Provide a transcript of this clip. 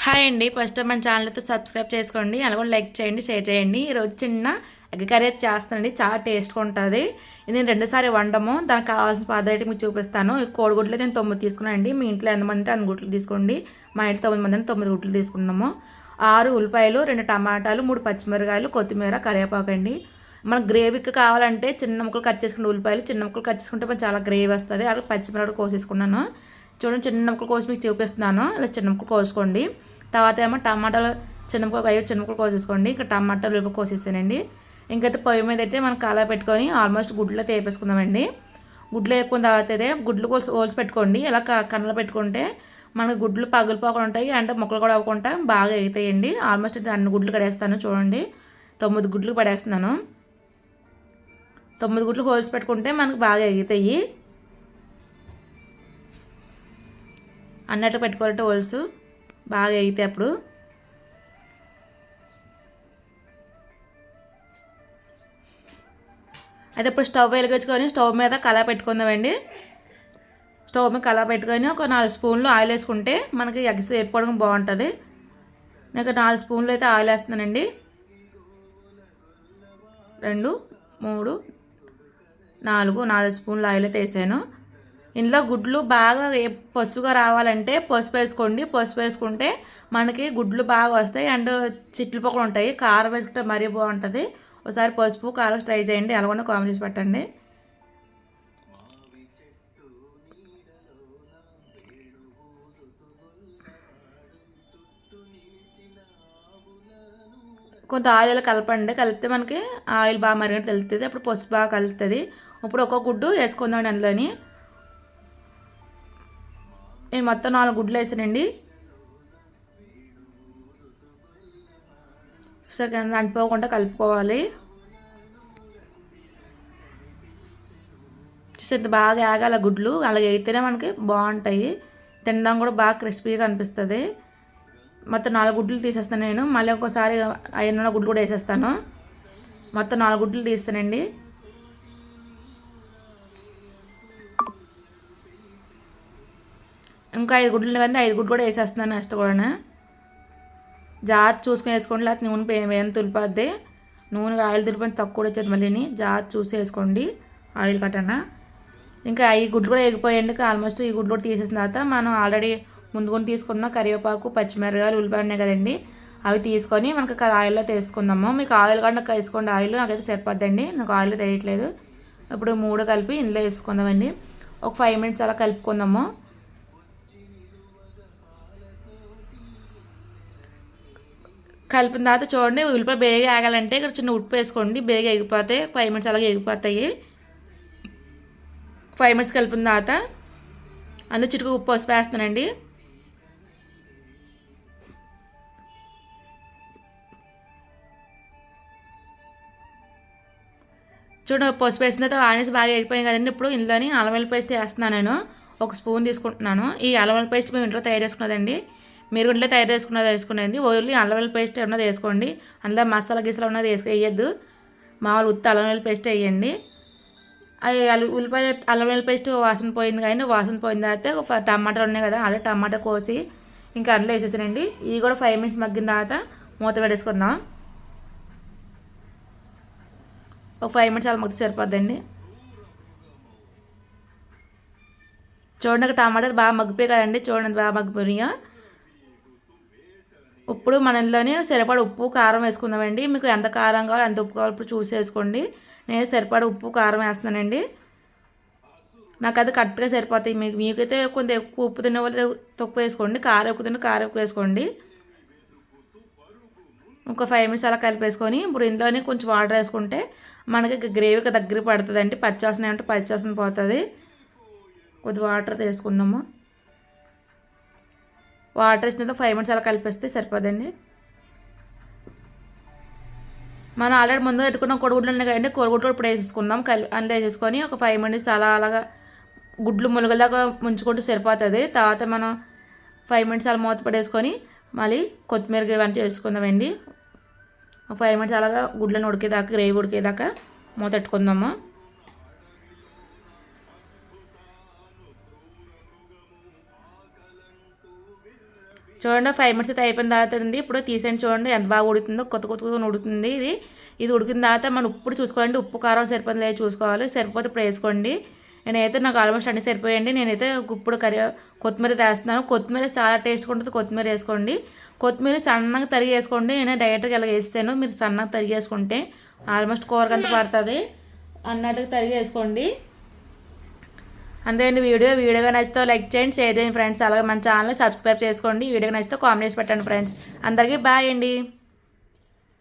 Hi అండి. First మన channel అయితే సబ్స్క్రైబ్ చేసుకోండి, అలాగే లైక్ చేయండి, షేర్ చేయండి. ఈరోజు చిన్న ఎగ్ కర్రీ అయితే చేస్తానండి, చాలా టేస్ట్గా ఉంటుంది. ఇది నేను రెండుసారి వండము. దానికి కావాల్సిన పదార్థాలు మీకు చూపిస్తాను. కోడిగుడ్లు నేను 9 తీసుకున్నానండి. మీ ఇంట్లో ఎంతమంది అంటే అన్ని గుడ్లు తీసుకోండి. మా ఇంట్లో 9 మంది అంటే 9 గుడ్లు తీసుకున్నాము. 6 ఉల్లిపాయలు, 2 టమాటాలు, 3 పచ్చిమిరకాయలు, కొత్తిమీర, కరివేపాకు అండి. మన గ్రేవీకి కావాలంటే చిన్న ముక్కలు కట్ చేసుకుంటే ఉల్లిపాయలు చిన్న ముక్కలు కట్ చేసుకుంటే మనకు చాలా గ్రేవీ వస్తుంది. అలాగే పచ్చిమిరపకాయలు కోసేసుకున్నాను. చూడండి, చిన్న ముక్కలు కోసి మీకు చూపిస్తున్నాను. ఇలా చిన్న ముక్కలు కోసుకోండి. తర్వాత ఏమో టమాటాలు చిన్న ముక్కలు 5 చిన్న ముక్కలు కోసేసుకోండి. ఇంకా టమాటాలు ఉల్లిపాయ కోసేసానండి. ఇంకైతే పొయ్యి మీద అయితే మనం కాలా పెట్టుకొని ఆల్మోస్ట్ గుడ్లో వేపేసుకుందామండి. గుడ్లు వేపుకున్న తర్వాత అయితే గుడ్లు కోసి పెట్టుకోండి. ఇలా కన్నలు పెట్టుకుంటే మనకు గుడ్లు పగిలిపోకుండా ఉంటాయి, అంటే ముక్కలు కూడా అవ్వకుండా బాగా ఎగుతాయండి. ఆల్మోస్ట్ అయితే అన్ని గుడ్లు కడేస్తాను. చూడండి, 9 గుడ్లు పడేస్తున్నాను. 9 గుడ్లు హోల్స్ పెట్టుకుంటే మనకు బాగా ఎగుతాయి. అన్నట్లు పెట్టుకోవాలంటే హోల్స్ బాగా ఎగితాయి. అప్పుడు అయితే ఇప్పుడు స్టవ్ వెలిగించుకొని స్టవ్ మీద కళా పెట్టుకుందామండి. స్టవ్ మీద కళా పెట్టుకొని ఒక 4 స్పూన్లు ఆయిల్ వేసుకుంటే మనకి ఎగ్స్ వేపుకోవడం బాగుంటుంది. నేను 4 స్పూన్లు అయితే ఆయిల్ వేస్తున్నానండి. 2, 3, 4 స్పూన్లు ఆయిల్ అయితే వేసాను. ఇందులో గుడ్లు బాగా పసుగా రావాలంటే పసుపు వేసుకోండి. పసుపు వేసుకుంటే మనకి గుడ్లు బాగా వస్తాయి అండ్ చిట్లు పక్కన ఉంటాయి. కారం వేసుకుంటే మరీ బాగుంటుంది. ఒకసారి పసుపు కారం ట్రై చేయండి, అలాగనే కామెంట్ చేసి పెట్టండి. కొంత ఆయిల్ కలపండి, కలిపితే మనకి ఆయిల్ బాగా మరిగినట్టు తెలుస్తుంది. అప్పుడు పసుపు బాగా కలుస్తుంది. ఇప్పుడు ఒక్కొక్క గుడ్డు వేసుకుందామండి. అందులోని నేను మొత్తం 4 గుడ్లు వేసానండి. సరే, అంటుకోకుండా కలుపుకోవాలి. చూసి బాగా ఆగాల గుడ్లు, అలాగే అయితేనే మనకి బాగుంటాయి. తినడం కూడా బాగా క్రిస్పీగా అనిపిస్తుంది. మొత్తం 4 గుడ్లు తీసేస్తాను నేను. మళ్ళీ ఒక్కోసారి 5 గుడ్లు కూడా వేసేస్తాను. మొత్తం 4 గుడ్లు తీస్తానండి. ఇంకా 5 గుడ్లు కానీ 5 గుడ్లు కూడా వేసేస్తున్నాను. నెక్స్ట్ కూడా జాగ్రత్త చూసుకుని వేసుకోండి, లేకపోతే నూనె వేయం తులిపోద్ది. నూనె ఆయిల్ తులిపోయిన తక్కువ వచ్చేది. మళ్ళీ జాగ్రత్త చూసి వేసుకోండి ఆయిల్ కట్టనా. ఇంకా 5 గుడ్లు కూడా వేగిపోయండి. ఆల్మోస్ట్ ఈ గుడ్లు కూడా తీసేసిన తర్వాత మనం ఆల్రెడీ ముందుకొని తీసుకున్న కరివేపాకు, పచ్చిమిరపకాయలు, ఉల్లిపాయ ఉన్నాయి కదండి, అవి తీసుకొని మనకు ఆయిల్లో తీసుకుందాము. మీకు ఆయిల్ కూడా నాకు వేసుకోండి. ఆయిల్ నాకైతే సరిపోద్దండి, నాకు ఆయిల్ వేయట్లేదు. ఇప్పుడు 3 కలిపి ఇందులో వేసుకుందామండి. ఒక 5 మినిట్స్ అలా కలుపుకుందాము. కలిపిన తర్వాత చూడండి, ఉల్లిపాయ బేగా ఆగాలంటే ఇక్కడ చిన్న ఉప్పు వేసుకోండి. బేగా ఎగిపోతాయి. 5 మినిట్స్ అలాగే ఎగిపోతాయి. 5 మినిట్స్ కలిపిన తర్వాత అందులో చిటుకు ఉప్పు పసుపు వేస్తానండి. చూడండి, పసుపు వేసిన తర్వాత ఆనియన్స్ బాగా ఎగిపోయాయి కదండి. ఇప్పుడు ఇందులోని అల్లం వెల్లుల్లి పేస్ట్ వేస్తున్నాను. నేను 1 స్పూన్ తీసుకుంటున్నాను. ఈ అల్లం వెల్లుల్లి పేస్ట్ మేము ఇంట్లో తయారు చేసుకున్నదండి. మీరు ఇంట్లో తయారు వేసుకునేది ఓన్లీ అల్లం వెల్లుల్లి పేస్ట్ ఉన్నది వేసుకోండి. అందులో మసాలా గిసాలా ఉన్నది వేయద్దు. మామూలు ఉత్త అల్లం వెల్లుల్లి పేస్ట్ వేయండి. అది ఉల్లిపాయ అల్లం వెల్లుల్లి పేస్ట్ వాసన పోయింది కానీ, వాసన పోయిన తర్వాత టమాటాలు ఉన్నాయి కదా, అదే టమాటా కోసి ఇంకా అందులో వేసేసానండి. ఇవి కూడా 5 మినిట్స్ మగ్గిన తర్వాత మూత పెట్టేసుకుందాం. ఒక 5 మినిట్స్ అలా మగ్గితే సరిపోద్దండి. చూడండి, టమాటాలు బాగా మగ్గిపోయి కదండి. చూడండి, బాగా మగ్గిపోయినాయో. ఇప్పుడు మన ఇంట్లోనే సరిపడా ఉప్పు కారం వేసుకుందామండి. మీకు ఎంత కారం కావాలో ఎంత ఉప్పు కావాలో ఇప్పుడు చూసి వేసుకోండి. నేను సరిపడా ఉప్పు కారం వేస్తున్నానండి. నాకు అది కరెక్ట్గా సరిపోతాయి. మీకైతే కొంత ఎక్కువ ఉప్పు తినే వాళ్ళు తక్కువ వేసుకోండి, కారం ఎక్కువ తిన్న కారం ఎక్కువ వేసుకోండి. ఒక 5 మినిట్స్ అలా కలిపేసుకొని ఇప్పుడు ఇంట్లోనే కొంచెం వాటర్ వేసుకుంటే మనకి గ్రేవీకి దగ్గర పడుతుందండి. పచ్చివాసన ఏమంటే పచ్చివాసన పోతుంది. కొద్దిగా వాటర్ వేసుకున్నాము. వాటర్ వేసిన 5 మినిట్స్ అలా కలిపేస్తే సరిపోదండి. మనం ఆల్రెడీ ముందు పెట్టుకున్న కోడిగుడ్లు ఉన్నాయి కదండి, కోడిగుడ్లు ఇప్పుడు వేసేసుకుందాం. అందులో వేసేసుకొని ఒక 5 మినిట్స్ అలాగా గుడ్లు ములుగులాగా ముంచుకుంటూ సరిపోతుంది. తర్వాత మనం 5 మినిట్స్ అలా మూత పడేసుకొని మళ్ళీ కొత్తిమీర ఇవన్నీ చేసుకుందామండి. ఒక 5 మినిట్స్ అలాగా గుడ్లను ఉడికేదాకా, గ్రేవీ ఉడికేదాకా మూత పెట్టుకుందాము. చూడండి 5 మినిట్స్ అయితే అయిపోయిన తర్వాత అండి ఇప్పుడు తీసేయండి. చూడండి ఎంత బాగా ఉడుకుతుందో, కొత్త కొత్తగా ఉడుకుతుంది. ఇది ఉడికిన తర్వాత మనం ఇప్పుడు చూసుకోండి, ఉప్పు కారం సరిపోతుంది లేదు చూసుకోవాలి. సరిపోతే ఇప్పుడు వేసుకోండి. నేనైతే నాకు ఆల్మోస్ట్ అన్నీ సరిపోయండి. నేనైతే ఇప్పుడు కొత్తిమీర వేస్తున్నాను. కొత్తిమీర చాలా టేస్ట్గా ఉంటుంది. కొత్తిమీర వేసుకోండి. కొత్తిమీర సన్నగా తరిగి వేసుకోండి. నేను డైరెక్ట్గా ఇలా వేసాను. మీరు సన్నగా తరిగి వేసుకుంటే ఆల్మోస్ట్ కూరకంత పడుతుంది అన్నట్టుగా తరిగి వేసుకోండి. అంతే అండి. వీడియోగా నచ్చితే లైక్ చేయండి, షేర్ చేయండి ఫ్రెండ్స్. అలాగే మన ఛానల్ సబ్స్క్రైబ్ చేసుకోండి. వీడియోగా నచ్చితే కామెంట్ చేసి పెట్టండి ఫ్రెండ్స్. అందరికీ బాయ్ అండి.